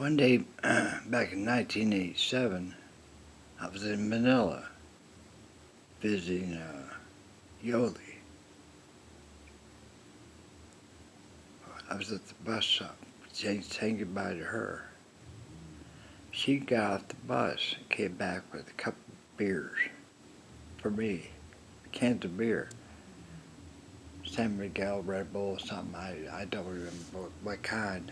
One day, back in 1987, I was in Manila visiting Yoli. I was at the bus stop saying goodbye to her. She got off the bus and came back with a couple of beers for me, cans of beer. San Miguel, Red Bull, something, I don't remember what kind.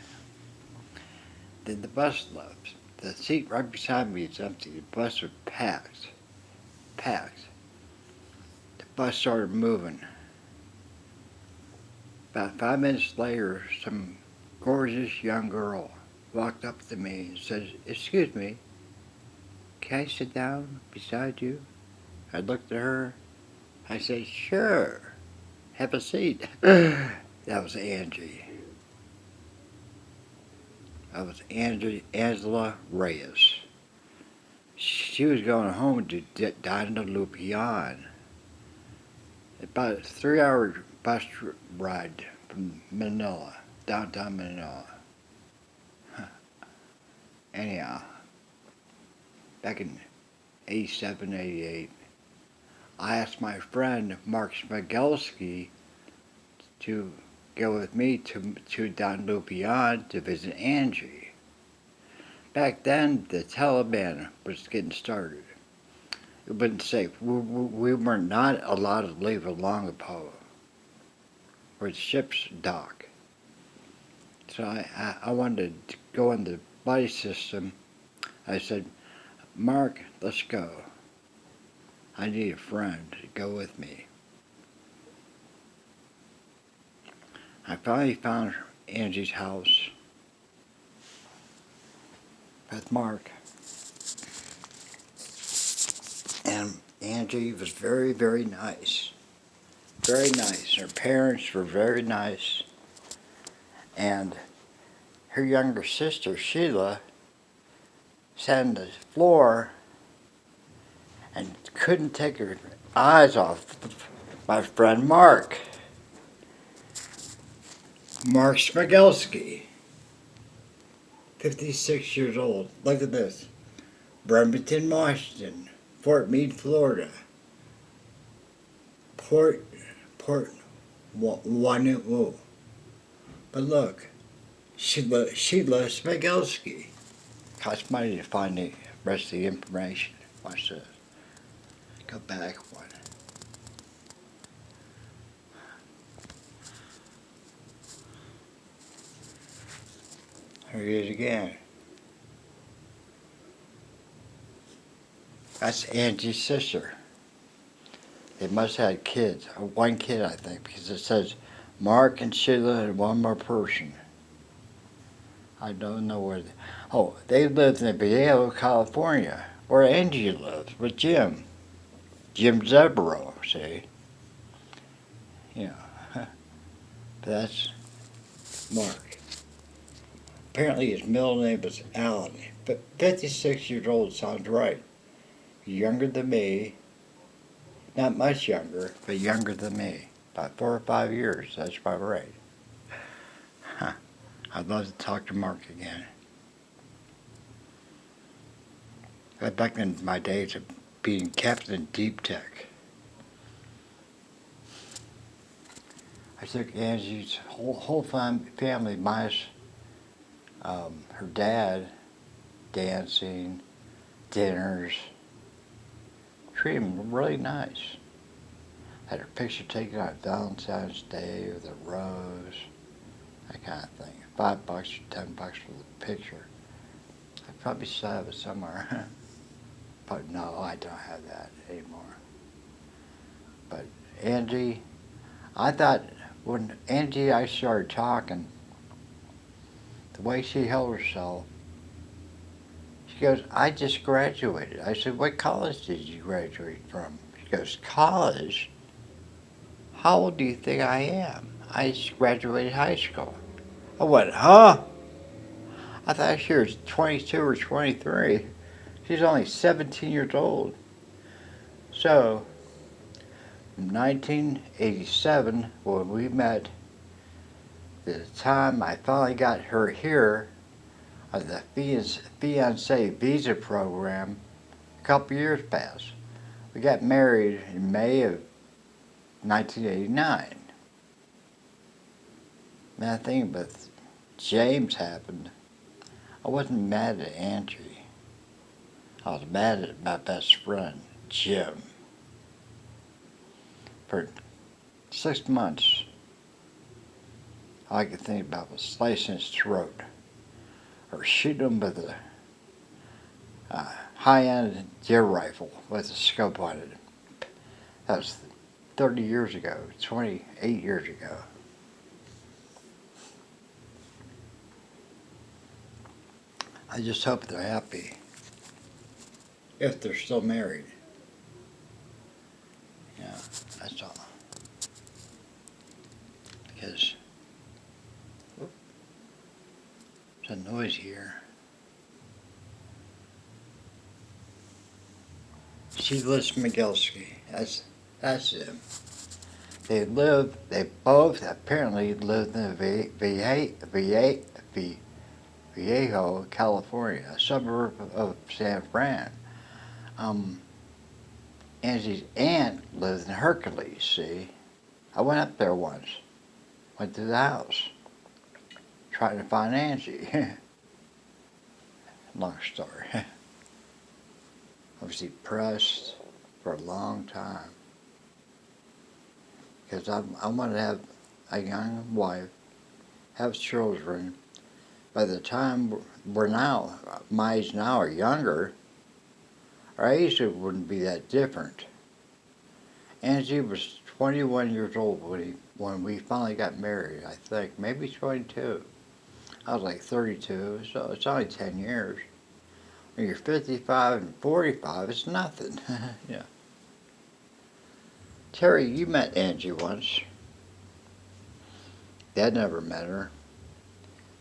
Then the bus left. The seat right beside me is empty. The bus was packed. The bus started moving. About 5 minutes later, some gorgeous young girl walked up to me and said, "Excuse me, can I sit down beside you?" I looked at her. I said, "Sure, have a seat." That was Angie. That was Angela Reyes. She was going home to Lupian. About a 3-hour bus ride from Manila, downtown Manila. Anyhow, back in 87, 88, I asked my friend Mark Smigelski to go with me to Don Lupian to visit Angie. Back then, the Taliban was getting started. It wasn't safe. We were not allowed to leave Olongapo, where the ships dock. So I wanted to go in the buddy system. I said, "Mark, let's go. I need a friend to go with me." I finally found Angie's house with Mark. And Angie was very, very nice. Very nice. Her parents were very nice. And her younger sister, Sheila, sat on the floor and couldn't take her eyes off my friend Mark. Mark Smigelski, 56 years old. Look at this. Bremerton, Washington. Fort Meade, Florida. Port Wanoo. But look, Sheila Smigelski. Cost money to find the rest of the information. Watch this. Go back one. Here he is again. That's Angie's sister. They must have had kids. One kid, I think, because it says Mark and Sheila and one more person. I don't know where. They lived in Vallejo, California, where Angie lives with Jim. Jim Zebro, see? Yeah. That's Mark. Apparently his middle name was Alan. But 56 years old sounds right. Younger than me. Not much younger, but younger than me. About 4 or 5 years, that's about right. Huh. I'd love to talk to Mark again. Back in my days of being Captain Deep Tech. I took Angie's whole family, minus her dad, dancing, dinners. Treated him really nice. Had her picture taken on Valentine's Day with a rose, that kind of thing. $5 or $10 for the picture. I probably still have it somewhere. But no, I don't have that anymore. But Angie, I thought when Angie and I started talking, the way she held herself, she goes, "I just graduated." I said, "What college did you graduate from?" She goes, "College? How old do you think I am? I just graduated high school." I went, "Huh?" I thought she was 22 or 23. She's only 17 years old. So, from 1987, when we met, to the time I finally got her here, the fiancé visa program. A couple years passed. We got married in May of 1989. Now I think with James happened, I wasn't mad at Angie. I was mad at my best friend, Jim. For 6 months, all I could think about was slicing his throat or shooting him with a high-end deer rifle with a scope on it. That was 30 years ago, 28 years ago. I just hope they're happy. If they're still married. Yeah, that's all. Because there's a noise here. Sheila Smigelski. That's them. They both apparently lived in Viejo, California, a suburb of San Fran. Angie's aunt lived in Hercules, see? I went up there once. Went to the house. Trying to find Angie. Long story. I was depressed for a long time. Because I want to have a young wife, have children. By the time we're now, my age now or younger, our age wouldn't be that different. Angie was 21 years old when we finally got married, I think. Maybe 22. I was like 32, so it's only 10 years. When you're 55 and 45, it's nothing. Yeah. Terry, you met Angie once. Dad never met her.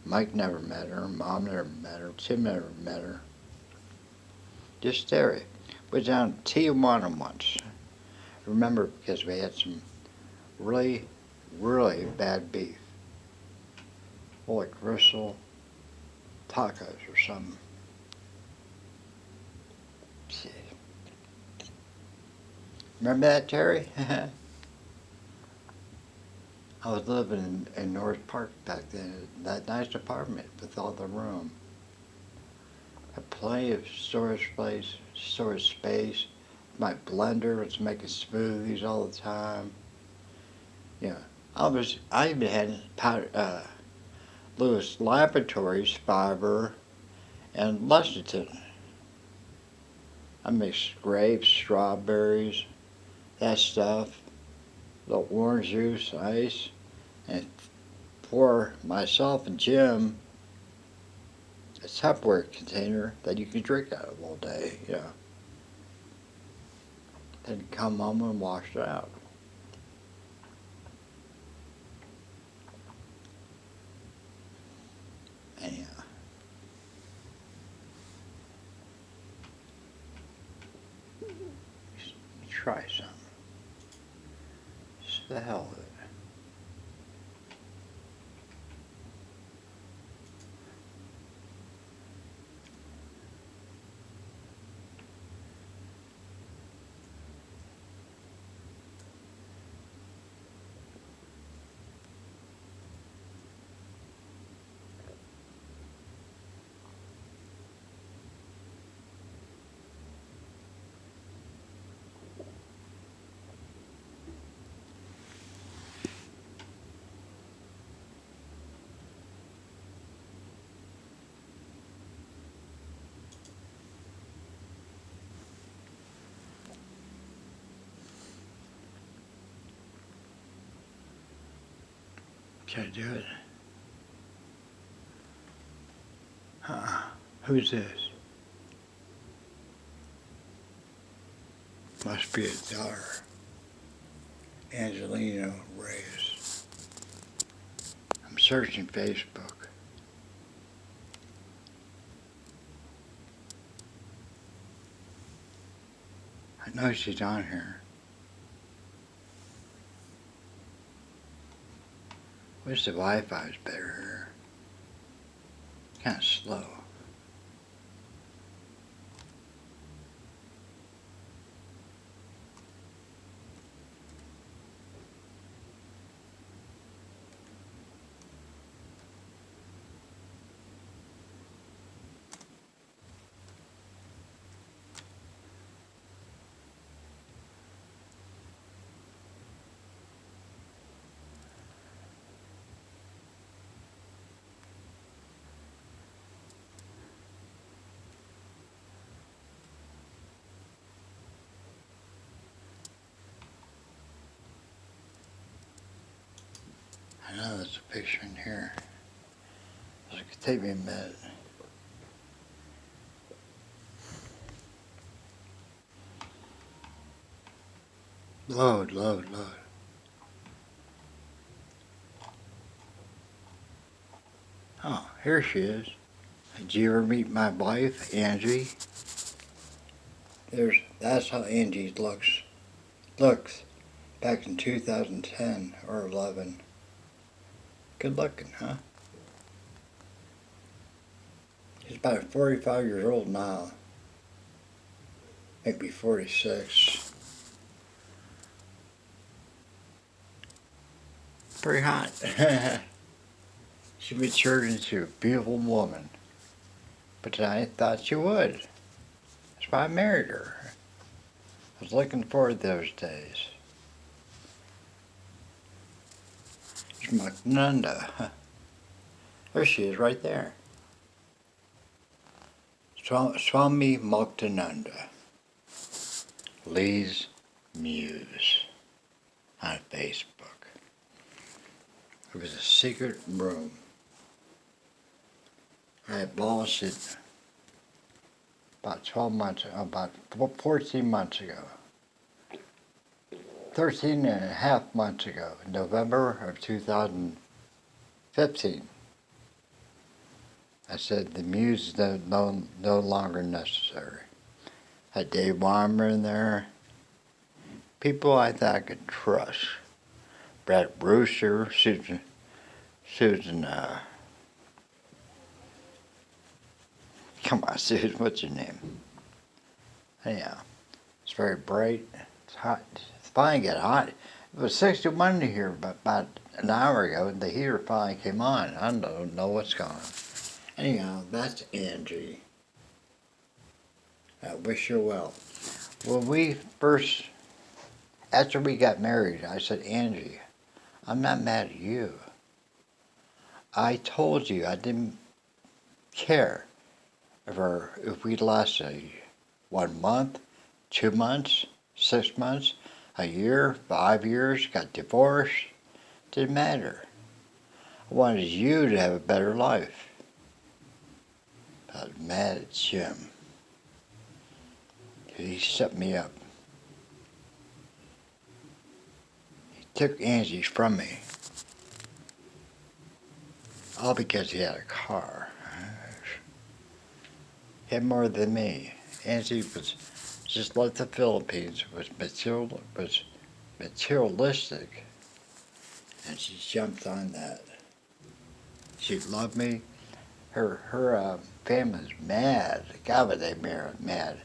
Mike never met her. Mom never met her. Tim never met her. Just Terry. We were down to Tijuana once. I remember because we had some really, really bad beef. Like gristle tacos or something. Remember that, Terry? I was living in North Park back then, that nice apartment with all the room. Had plenty of storage space. My blender was making smoothies all the time. Yeah, I even had Lewis Laboratories fiber and Lexington. I mixed grapes, strawberries, that stuff, the orange juice, ice, and for myself and Jim a Tupperware container that you can drink out of all day, you know. Then come home and wash it out. Anyhow. Try something. Just the hell of it. Can I do it? Who's this? Must be a daughter. Angelina Reyes. I'm searching Facebook. I know she's on here. Wish the Wi-Fi's better here. Kind of slow. know there's a picture in here. It's gonna take me a minute. Load. Oh, here she is. Did you ever meet my wife, Angie? That's how Angie looks back in 2010 or 11. Good looking, huh? She's about 45 years old now. Maybe 46. Pretty hot. She matured into a beautiful woman. But I thought she would. That's why I married her. I was looking forward to those days. She's my Nunda. There she is right there. Swami Muktananda. Lee's Muse on Facebook. It was a secret room. I abolished it about 14 months ago. 13 and a half months ago, November of 2015. I said the Muse is no longer necessary. Had Dave Weimer in there. People I thought I could trust. Brad Brewster, Susan, come on, Susan, what's your name? Anyhow, it's very bright, it's hot. It's finally got hot. It was 61 here about an hour ago, and the heater finally came on. I don't know what's going on. Anyhow, that's Angie. I wish her well. When after we got married, I said, Angie, I'm not mad at you. I told you I didn't care if we lasted 1 month, 2 months, 6 months, a year, 5 years, got divorced. Didn't matter. I wanted you to have a better life. I was mad at Jim. He set me up. He took Angie from me. All because he had a car. He had more than me. Angie was just like the Philippines, was materialistic. And she jumped on that. She loved me. Her family's mad. God, was they mad.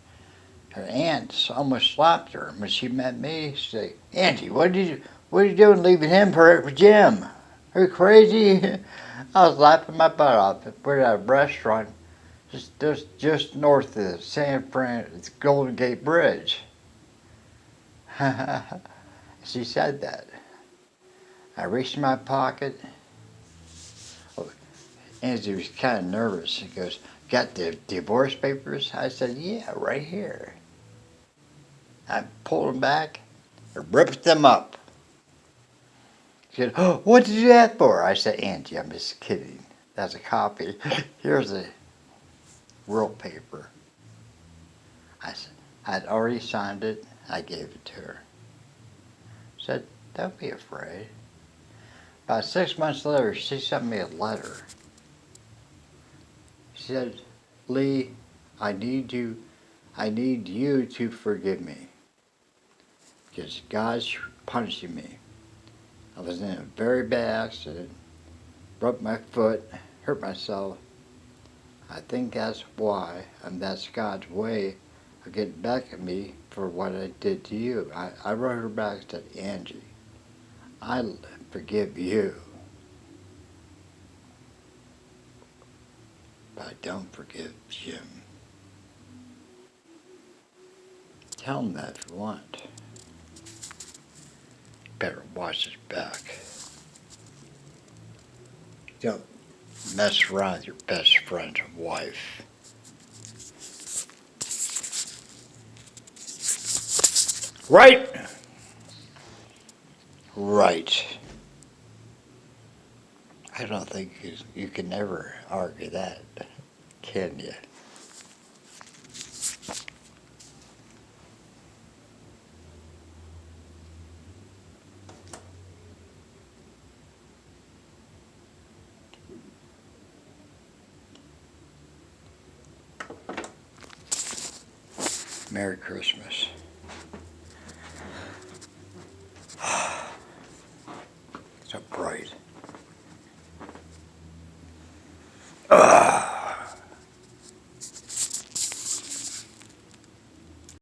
Her aunt almost slapped her. When she met me, she said, Angie, what are you doing leaving him for Jim? Are you crazy? I was laughing my butt off. We're at a restaurant just north of San Francisco Golden Gate Bridge. She said that. I reached in my pocket. Angie was kind of nervous. She goes, got the divorce papers? I said, yeah, right here. I pulled them back, ripped them up. She said, oh, what did you do that for? I said, Angie, I'm just kidding. That's a copy. Here's a real paper. I'd already signed it. I gave it to her. Said, don't be afraid. About 6 months later, she sent me a letter. She said, Lee, I need you to forgive me. Because God's punishing me. I was in a very bad accident, broke my foot, hurt myself. I think that's why, and that's God's way of getting back at me for what I did to you. I wrote her back and said, Angie, I forgive you, but I don't forgive Jim. Tell him that if you want. Better watch his back. Don't mess around with your best friend's wife. Right. I don't think you can never argue that, can you? Merry Christmas.